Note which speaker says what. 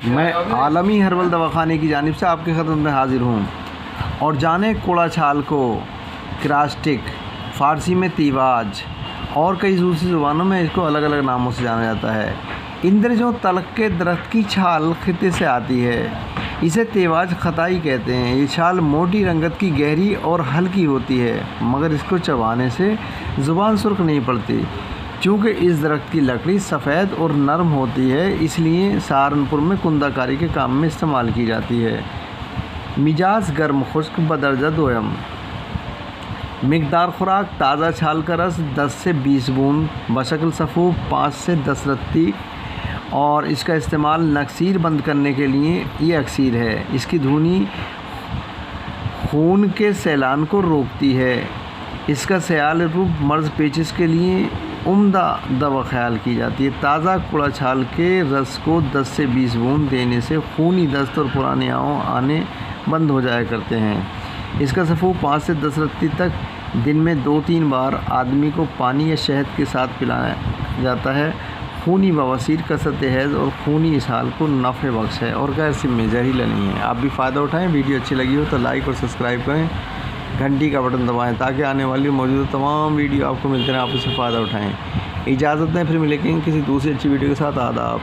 Speaker 1: मैं आलमी हर्बल दवाखाने की जानिब से आपके खिदमत में हाजिर हूँ। और जाने कोड़ा छाल को क्रास्टिक, फ़ारसी में तीवाज और कई दूसरी ज़ुबानों में इसको अलग अलग नामों से जाना जाता है। इंद्रजों तलक के दरख्त की छाल खित्ते से आती है। इसे तेवाज खताई कहते हैं। ये छाल मोटी रंगत की, गहरी और हल्की होती है, मगर इसको चबाने से ज़ुबान सुर्ख नहीं पड़ती। चूँकि इस दरख्त की लकड़ी सफ़ेद और नरम होती है, इसलिए सहारनपुर में कुंदाकारी के काम में इस्तेमाल की जाती है। मिजाज गर्म खुश्क बदरजा दोयम। मिकदार खुराक: ताज़ा छाल का रस 10 से 20 बूंद, बशक्ल सफ़ूफ 5 से 10 रत्ती। और इसका इस्तेमाल नक्सीर बंद करने के लिए ये अक्सीर है। इसकी धुनी खून के सैलान को रोकती है। इसका सयाल रूप मर्ज़ पेचिश के लिए उम्दा दवा ख्याल की जाती है। ताज़ा कुड़ा छाल के रस को 10 से 20 बूंद देने से खूनी दस्त और पुराने आँव आने बंद हो जाया करते हैं। इसका सफ़ूफ 5 से 10 रत्ती तक दिन में 2-3 बार आदमी को पानी या शहद के साथ पिलाया जाता है। खूनी बवासीर, कसरत हैज़ और खूनी इसहाल को नफ़े बख्श है और गैर सिम जहरीला नहीं है। आप भी फ़ायदा उठाएं। वीडियो अच्छी लगी हो तो लाइक और सब्सक्राइब करें, घंटी का बटन दबाएं ताकि आने वाली मौजूदा तमाम वीडियो आपको मिलते रहें, आप उससे फ़ायदा उठाएं। इजाज़त दें, फिर मिलेंगे किसी दूसरी अच्छी वीडियो के साथ। आदाब।